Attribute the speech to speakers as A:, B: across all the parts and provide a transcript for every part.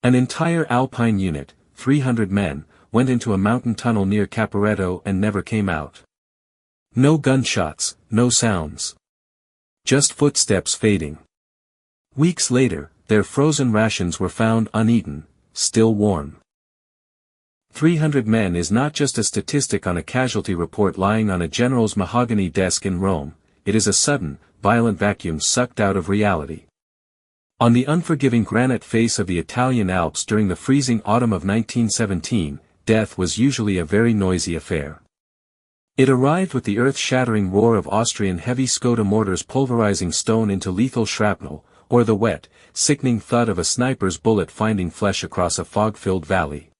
A: An entire Alpine unit, 300 men, went into a mountain tunnel near Caporetto and never came out. No gunshots, no sounds. Just footsteps fading. Weeks later, their frozen rations were found uneaten, still warm. 300 men is not just a statistic on a casualty report lying on a general's mahogany desk in Rome, it is a sudden, violent vacuum sucked out of reality. On the unforgiving granite face of the Italian Alps during the freezing autumn of 1917, death was usually a very noisy affair. It arrived with the earth-shattering roar of Austrian heavy Skoda mortars pulverizing stone into lethal shrapnel, or the wet, sickening thud of a sniper's bullet finding flesh across a fog-filled valley.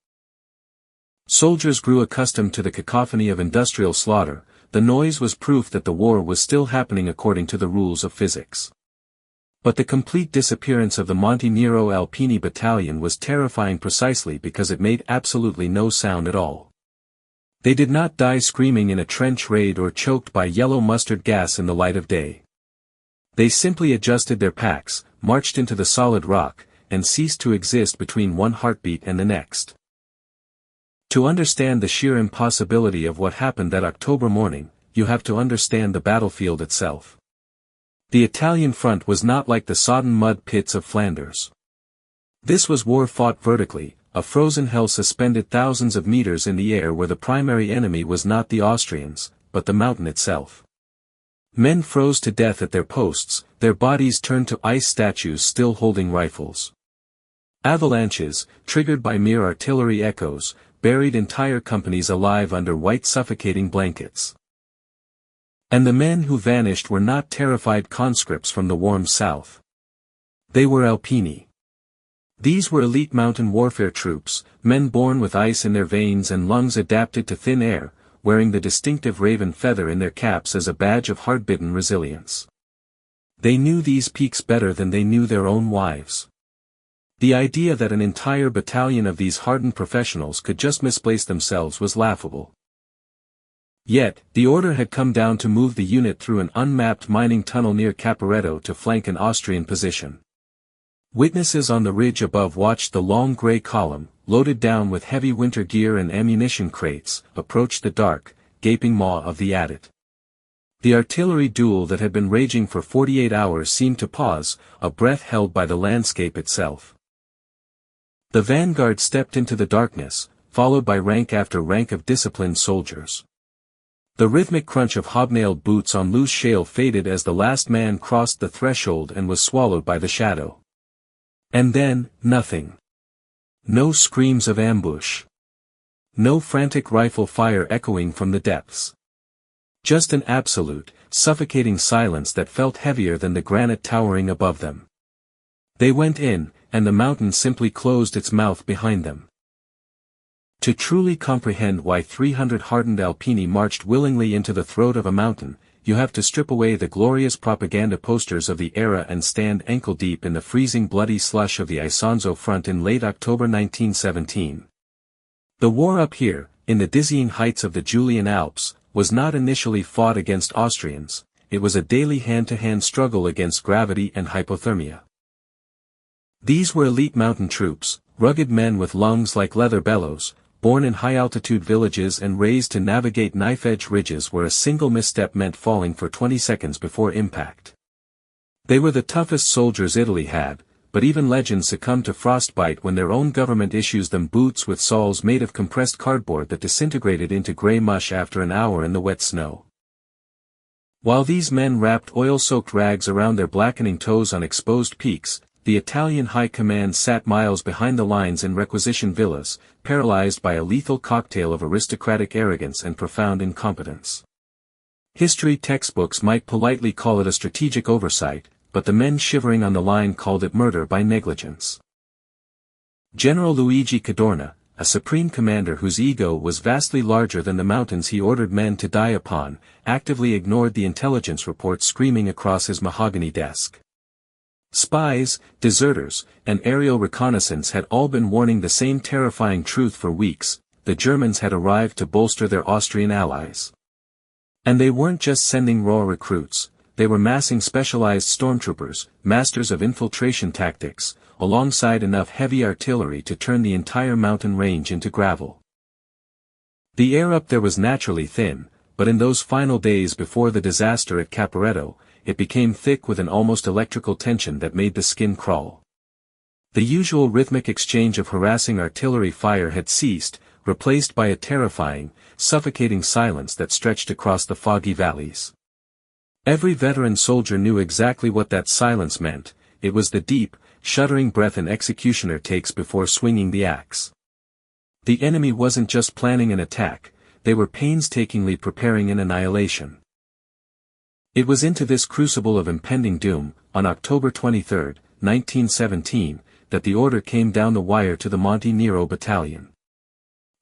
A: Soldiers grew accustomed to the cacophony of industrial slaughter. The noise was proof that the war was still happening according to the rules of physics. But the complete disappearance of the Monte Nero Alpini battalion was terrifying precisely because it made absolutely no sound at all. They did not die screaming in a trench raid or choked by yellow mustard gas in the light of day. They simply adjusted their packs, marched into the solid rock, and ceased to exist between one heartbeat and the next. To understand the sheer impossibility of what happened that October morning, you have to understand the battlefield itself. The Italian front was not like the sodden mud pits of Flanders. This was war fought vertically, a frozen hell suspended thousands of meters in the air where the primary enemy was not the Austrians, but the mountain itself. Men froze to death at their posts, their bodies turned to ice statues still holding rifles. Avalanches, triggered by mere artillery echoes, buried entire companies alive under white suffocating blankets. And the men who vanished were not terrified conscripts from the warm south. They were Alpini. These were elite mountain warfare troops, men born with ice in their veins and lungs adapted to thin air, wearing the distinctive raven feather in their caps as a badge of hard-bitten resilience. They knew these peaks better than they knew their own wives. The idea that an entire battalion of these hardened professionals could just misplace themselves was laughable. Yet, the order had come down to move the unit through an unmapped mining tunnel near Caporetto to flank an Austrian position. Witnesses on the ridge above watched the long grey column, loaded down with heavy winter gear and ammunition crates, approach the dark, gaping maw of the adit. The artillery duel that had been raging for 48 hours seemed to pause, a breath held by the landscape itself. The vanguard stepped into the darkness, followed by rank after rank of disciplined soldiers. The rhythmic crunch of hobnailed boots on loose shale faded as the last man crossed the threshold and was swallowed by the shadow. And then, nothing. No screams of ambush. No frantic rifle fire echoing from the depths. Just an absolute, suffocating silence that felt heavier than the granite towering above them. They went in, and the mountain simply closed its mouth behind them. To truly comprehend why 300 hardened Alpini marched willingly into the throat of a mountain, you have to strip away the glorious propaganda posters of the era and stand ankle-deep in the freezing bloody slush of the Isonzo front in late October 1917. The war up here, in the dizzying heights of the Julian Alps, was not initially fought against Austrians, it was a daily hand-to-hand struggle against gravity and hypothermia. These were elite mountain troops, rugged men with lungs like leather bellows, born in high-altitude villages and raised to navigate knife-edge ridges where a single misstep meant falling for 20 seconds before impact. They were the toughest soldiers Italy had, but even legends succumb to frostbite when their own government issues them boots with soles made of compressed cardboard that disintegrated into grey mush after an hour in the wet snow. While these men wrapped oil-soaked rags around their blackening toes on exposed peaks, the Italian high command sat miles behind the lines in requisition villas, paralyzed by a lethal cocktail of aristocratic arrogance and profound incompetence. History textbooks might politely call it a strategic oversight, but the men shivering on the line called it murder by negligence. General Luigi Cadorna, a supreme commander whose ego was vastly larger than the mountains he ordered men to die upon, actively ignored the intelligence reports screaming across his mahogany desk. Spies, deserters, and aerial reconnaissance had all been warning the same terrifying truth for weeks: the Germans had arrived to bolster their Austrian allies. And they weren't just sending raw recruits, they were massing specialized stormtroopers, masters of infiltration tactics, alongside enough heavy artillery to turn the entire mountain range into gravel. The air up there was naturally thin, but in those final days before the disaster at Caporetto, it became thick with an almost electrical tension that made the skin crawl. The usual rhythmic exchange of harassing artillery fire had ceased, replaced by a terrifying, suffocating silence that stretched across the foggy valleys. Every veteran soldier knew exactly what that silence meant. It was the deep, shuddering breath an executioner takes before swinging the axe. The enemy wasn't just planning an attack, they were painstakingly preparing an annihilation. It was into this crucible of impending doom, on October 23, 1917, that the order came down the wire to the Monte Nero battalion.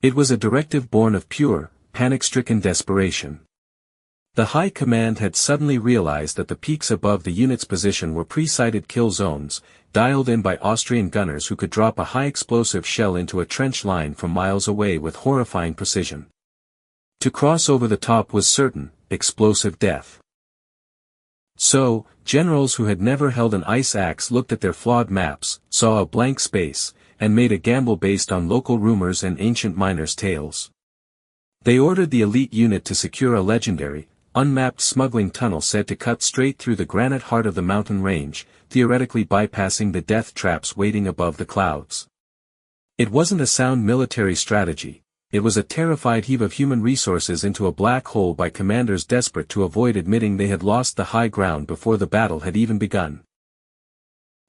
A: It was a directive born of pure, panic-stricken desperation. The High Command had suddenly realized that the peaks above the unit's position were pre-sighted kill zones, dialed in by Austrian gunners who could drop a high-explosive shell into a trench line from miles away with horrifying precision. To cross over the top was certain, explosive death. So, generals who had never held an ice axe looked at their flawed maps, saw a blank space, and made a gamble based on local rumors and ancient miners' tales. They ordered the elite unit to secure a legendary, unmapped smuggling tunnel said to cut straight through the granite heart of the mountain range, theoretically bypassing the death traps waiting above the clouds. It wasn't a sound military strategy, it was a terrified heave of human resources into a black hole by commanders desperate to avoid admitting they had lost the high ground before the battle had even begun.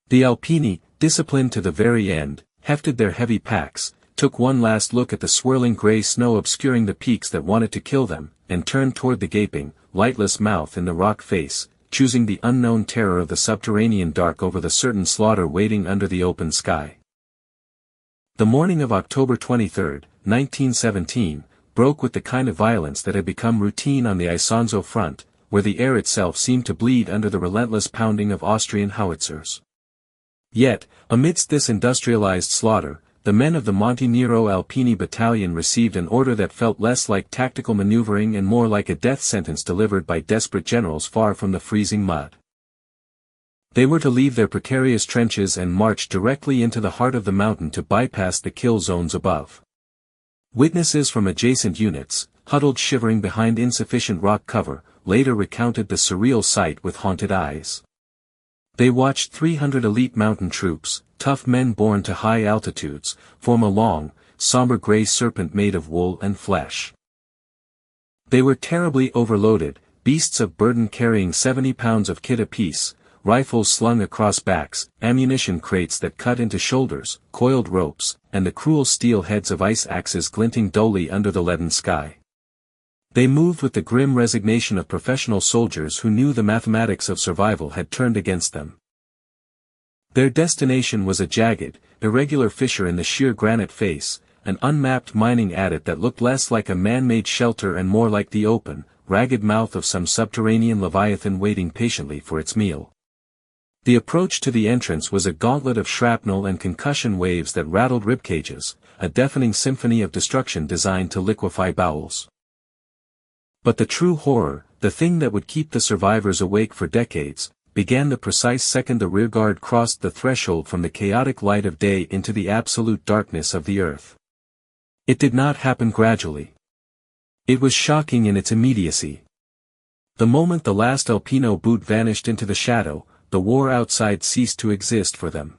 A: The Alpini, disciplined to the very end, hefted their heavy packs, took one last look at the swirling gray snow obscuring the peaks that wanted to kill them, and turned toward the gaping, lightless mouth in the rock face, choosing the unknown terror of the subterranean dark over the certain slaughter waiting under the open sky. The morning of October 23, 1917, broke with the kind of violence that had become routine on the Isonzo front, where the air itself seemed to bleed under the relentless pounding of Austrian howitzers. Yet, amidst this industrialized slaughter, the men of the Monte Nero Alpini battalion received an order that felt less like tactical maneuvering and more like a death sentence delivered by desperate generals far from the freezing mud. They were to leave their precarious trenches and march directly into the heart of the mountain to bypass the kill zones above. Witnesses from adjacent units, huddled shivering behind insufficient rock cover, later recounted the surreal sight with haunted eyes. They watched 300 elite mountain troops, tough men born to high altitudes, form a long, somber gray serpent made of wool and flesh. They were terribly overloaded, beasts of burden carrying 70 pounds of kit apiece, rifles slung across backs, ammunition crates that cut into shoulders, coiled ropes, and the cruel steel heads of ice axes glinting dully under the leaden sky. They moved with the grim resignation of professional soldiers who knew the mathematics of survival had turned against them. Their destination was a jagged, irregular fissure in the sheer granite face, an unmapped mining adit that looked less like a man-made shelter and more like the open, ragged mouth of some subterranean leviathan waiting patiently for its meal. The approach to the entrance was a gauntlet of shrapnel and concussion waves that rattled ribcages, a deafening symphony of destruction designed to liquefy bowels. But the true horror, the thing that would keep the survivors awake for decades, began the precise second the rearguard crossed the threshold from the chaotic light of day into the absolute darkness of the earth. It did not happen gradually. It was shocking in its immediacy. The moment the last Alpino boot vanished into the shadow, the war outside ceased to exist for them.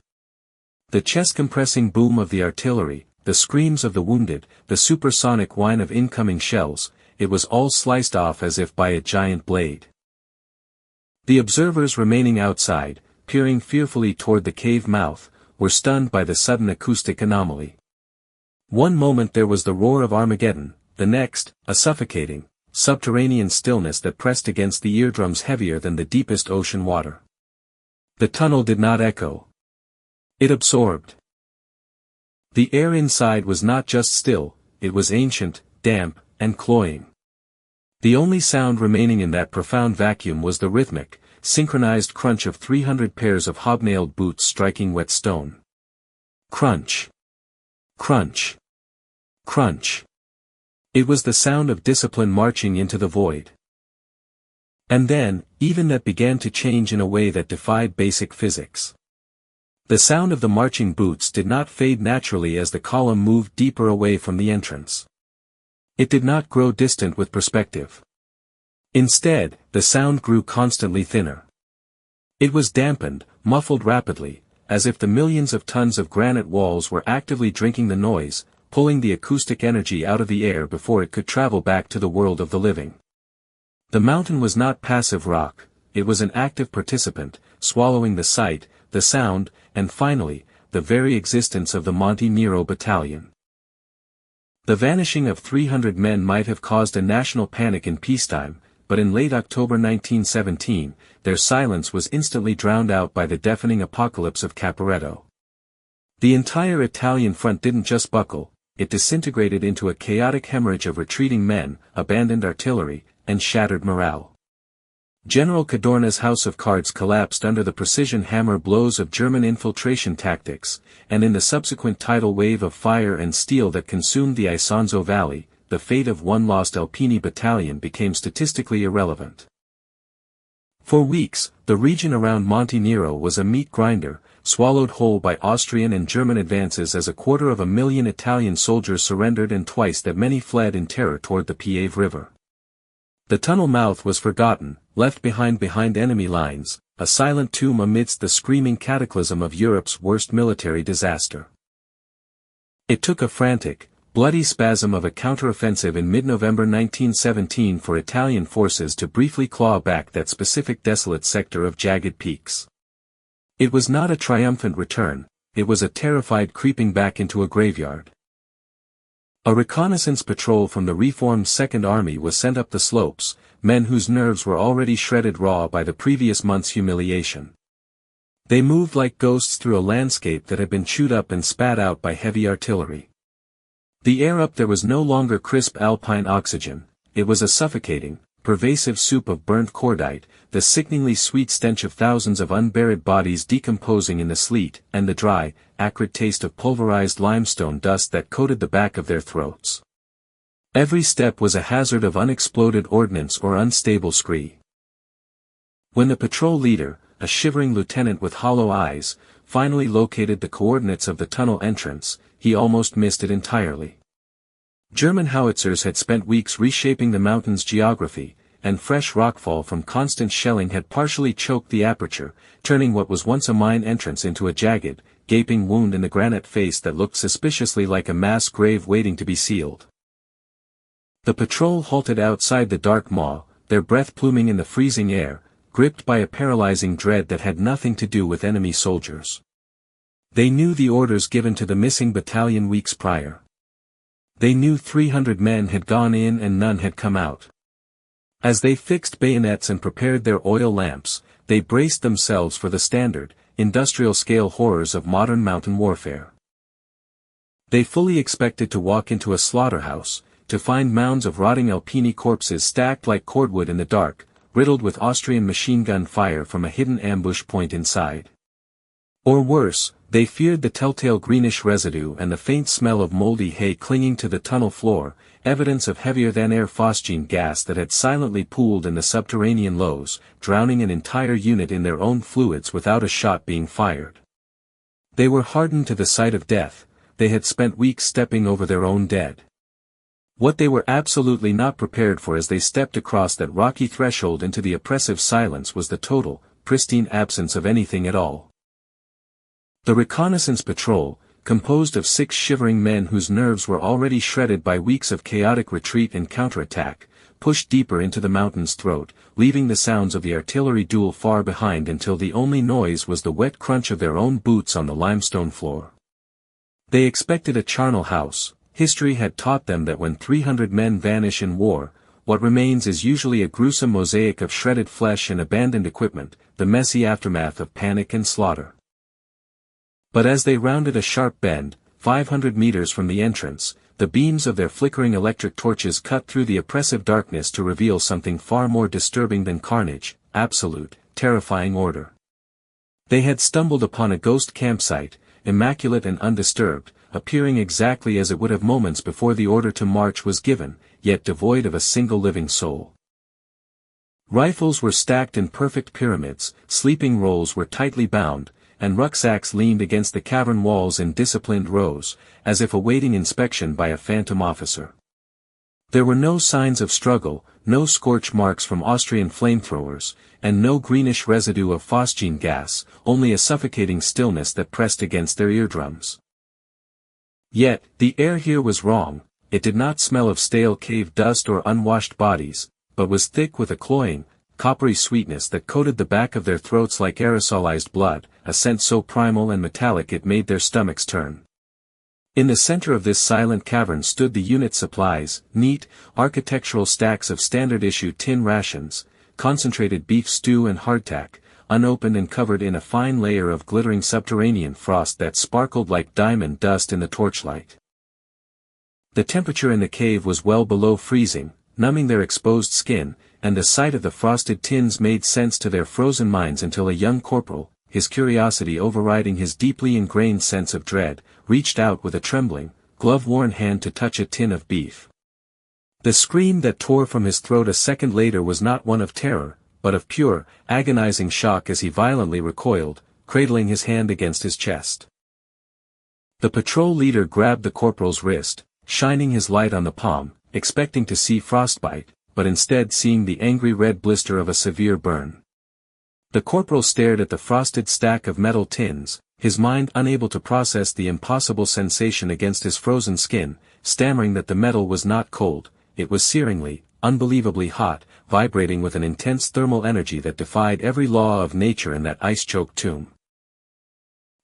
A: The chest-compressing boom of the artillery, the screams of the wounded, the supersonic whine of incoming shells, it was all sliced off as if by a giant blade. The observers remaining outside, peering fearfully toward the cave mouth, were stunned by the sudden acoustic anomaly. One moment there was the roar of Armageddon, the next, a suffocating, subterranean stillness that pressed against the eardrums heavier than the deepest ocean water. The tunnel did not echo. It absorbed. The air inside was not just still, it was ancient, damp, and cloying. The only sound remaining in that profound vacuum was the rhythmic, synchronized crunch of 300 pairs of hobnailed boots striking wet stone. Crunch. Crunch. Crunch. It was the sound of discipline marching into the void. And then, even that began to change in a way that defied basic physics. The sound of the marching boots did not fade naturally as the column moved deeper away from the entrance. It did not grow distant with perspective. Instead, the sound grew constantly thinner. It was dampened, muffled rapidly, as if the millions of tons of granite walls were actively drinking the noise, pulling the acoustic energy out of the air before it could travel back to the world of the living. The mountain was not passive rock, it was an active participant, swallowing the sight, the sound, and finally, the very existence of the Monte Nero battalion. The vanishing of 300 men might have caused a national panic in peacetime, but in late October 1917, their silence was instantly drowned out by the deafening apocalypse of Caporetto. The entire Italian front didn't just buckle, it disintegrated into a chaotic hemorrhage of retreating men, abandoned artillery, and shattered morale. General Cadorna's house of cards collapsed under the precision hammer blows of German infiltration tactics, and in the subsequent tidal wave of fire and steel that consumed the Isonzo Valley, the fate of one lost Alpine battalion became statistically irrelevant. For weeks, the region around Monte Nero was a meat grinder, swallowed whole by Austrian and German advances as 250,000 Italian soldiers surrendered and twice that many fled in terror toward the Piave River. The tunnel mouth was forgotten, left behind enemy lines, a silent tomb amidst the screaming cataclysm of Europe's worst military disaster. It took a frantic, bloody spasm of a counteroffensive in mid-November 1917 for Italian forces to briefly claw back that specific desolate sector of jagged peaks. It was not a triumphant return, it was a terrified creeping back into a graveyard. A reconnaissance patrol from the reformed Second Army was sent up the slopes, men whose nerves were already shredded raw by the previous month's humiliation. They moved like ghosts through a landscape that had been chewed up and spat out by heavy artillery. The air up there was no longer crisp Alpine oxygen, it was a suffocating, pervasive soup of burnt cordite, the sickeningly sweet stench of thousands of unburied bodies decomposing in the sleet, and the dry, acrid taste of pulverized limestone dust that coated the back of their throats. Every step was a hazard of unexploded ordnance or unstable scree. When the patrol leader, a shivering lieutenant with hollow eyes, finally located the coordinates of the tunnel entrance, he almost missed it entirely. German howitzers had spent weeks reshaping the mountain's geography, and fresh rockfall from constant shelling had partially choked the aperture, turning what was once a mine entrance into a jagged, gaping wound in the granite face that looked suspiciously like a mass grave waiting to be sealed. The patrol halted outside the dark maw, their breath pluming in the freezing air, gripped by a paralyzing dread that had nothing to do with enemy soldiers. They knew the orders given to the missing battalion weeks prior. They knew 300 men had gone in and none had come out. As they fixed bayonets and prepared their oil lamps, they braced themselves for the standard, industrial-scale horrors of modern mountain warfare. They fully expected to walk into a slaughterhouse, to find mounds of rotting Alpine corpses stacked like cordwood in the dark, riddled with Austrian machine gun fire from a hidden ambush point inside. Or worse, they feared the telltale greenish residue and the faint smell of moldy hay clinging to the tunnel floor, evidence of heavier-than-air phosgene gas that had silently pooled in the subterranean lows, drowning an entire unit in their own fluids without a shot being fired. They were hardened to the sight of death, they had spent weeks stepping over their own dead. What they were absolutely not prepared for as they stepped across that rocky threshold into the oppressive silence was the total, pristine absence of anything at all. The reconnaissance patrol, composed of 6 shivering men whose nerves were already shredded by weeks of chaotic retreat and counterattack, pushed deeper into the mountain's throat, leaving the sounds of the artillery duel far behind until the only noise was the wet crunch of their own boots on the limestone floor. They expected a charnel house. History had taught them that when 300 men vanish in war, what remains is usually a gruesome mosaic of shredded flesh and abandoned equipment, the messy aftermath of panic and slaughter. But as they rounded a sharp bend, 500 meters from the entrance, the beams of their flickering electric torches cut through the oppressive darkness to reveal something far more disturbing than carnage, absolute, terrifying order. They had stumbled upon a ghost campsite, immaculate and undisturbed, appearing exactly as it would have moments before the order to march was given, yet devoid of a single living soul. Rifles were stacked in perfect pyramids, sleeping rolls were tightly bound, and rucksacks leaned against the cavern walls in disciplined rows, as if awaiting inspection by a phantom officer. There were no signs of struggle, no scorch marks from Austrian flamethrowers, and no greenish residue of phosgene gas, only a suffocating stillness that pressed against their eardrums. Yet, the air here was wrong. It did not smell of stale cave dust or unwashed bodies, but was thick with a cloying, coppery sweetness that coated the back of their throats like aerosolized blood, a scent so primal and metallic it made their stomachs turn. In the center of this silent cavern stood the unit supplies, neat, architectural stacks of standard-issue tin rations, concentrated beef stew and hardtack, unopened and covered in a fine layer of glittering subterranean frost that sparkled like diamond dust in the torchlight. The temperature in the cave was well below freezing, numbing their exposed skin, and the sight of the frosted tins made sense to their frozen minds until a young corporal, his curiosity overriding his deeply ingrained sense of dread, reached out with a trembling, glove-worn hand to touch a tin of beef. The scream that tore from his throat a second later was not one of terror, but of pure, agonizing shock as he violently recoiled, cradling his hand against his chest. The patrol leader grabbed the corporal's wrist, shining his light on the palm, expecting to see frostbite, but instead seeing the angry red blister of a severe burn. The corporal stared at the frosted stack of metal tins, his mind unable to process the impossible sensation against his frozen skin, stammering that the metal was not cold, it was searingly, unbelievably hot, vibrating with an intense thermal energy that defied every law of nature in that ice-choked tomb.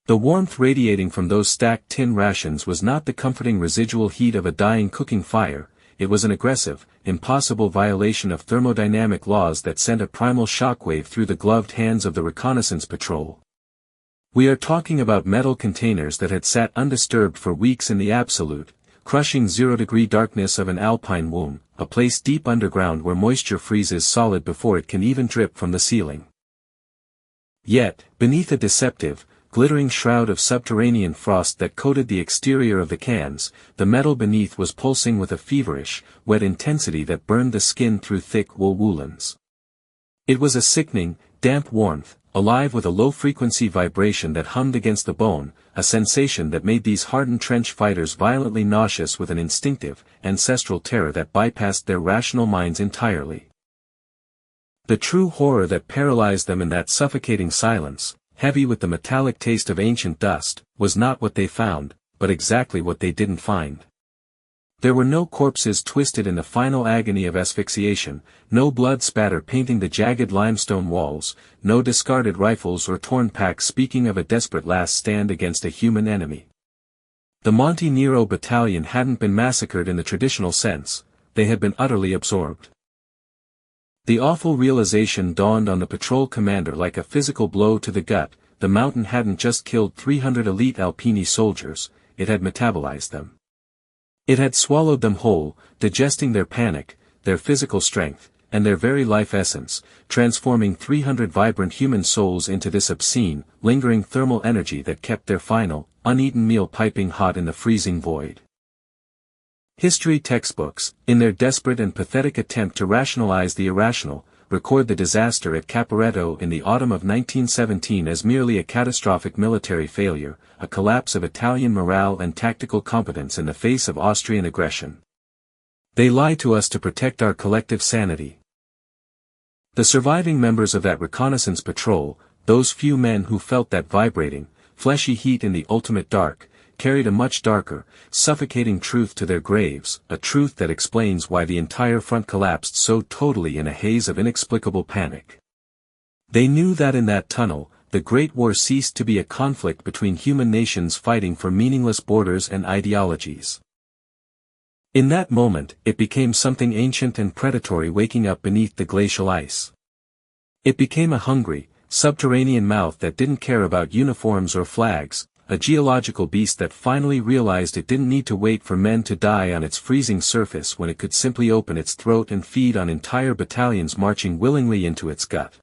A: The warmth radiating from those stacked tin rations was not the comforting residual heat of a dying cooking fire, it was an aggressive, impossible violation of thermodynamic laws that sent a primal shockwave through the gloved hands of the reconnaissance patrol. We are talking about metal containers that had sat undisturbed for weeks in the absolute, crushing zero-degree darkness of an Alpine womb, a place deep underground where moisture freezes solid before it can even drip from the ceiling. Yet, beneath a deceptive, glittering shroud of subterranean frost that coated the exterior of the cans, the metal beneath was pulsing with a feverish, wet intensity that burned the skin through thick wool woolens. It was a sickening, damp warmth, alive with a low-frequency vibration that hummed against the bone, a sensation that made these hardened trench fighters violently nauseous with an instinctive, ancestral terror that bypassed their rational minds entirely. The true horror that paralyzed them in that suffocating silence, heavy with the metallic taste of ancient dust, was not what they found, but exactly what they didn't find. There were no corpses twisted in the final agony of asphyxiation, no blood spatter painting the jagged limestone walls, no discarded rifles or torn packs speaking of a desperate last stand against a human enemy. The Monte Nero battalion hadn't been massacred in the traditional sense, they had been utterly absorbed. The awful realization dawned on the patrol commander like a physical blow to the gut. The mountain hadn't just killed 300 elite Alpine soldiers, it had metabolized them. It had swallowed them whole, digesting their panic, their physical strength, and their very life essence, transforming 300 vibrant human souls into this obscene, lingering thermal energy that kept their final, uneaten meal piping hot in the freezing void. History textbooks, in their desperate and pathetic attempt to rationalize the irrational, record the disaster at Caporetto in the autumn of 1917 as merely a catastrophic military failure, a collapse of Italian morale and tactical competence in the face of Austrian aggression. They lie to us to protect our collective sanity. The surviving members of that reconnaissance patrol, those few men who felt that vibrating, fleshy heat in the ultimate dark, carried a much darker, suffocating truth to their graves, a truth that explains why the entire front collapsed so totally in a haze of inexplicable panic. They knew that in that tunnel, the Great War ceased to be a conflict between human nations fighting for meaningless borders and ideologies. In that moment, it became something ancient and predatory waking up beneath the glacial ice. It became a hungry, subterranean mouth that didn't care about uniforms or flags, a geological beast that finally realized it didn't need to wait for men to die on its freezing surface when it could simply open its throat and feed on entire battalions marching willingly into its gut.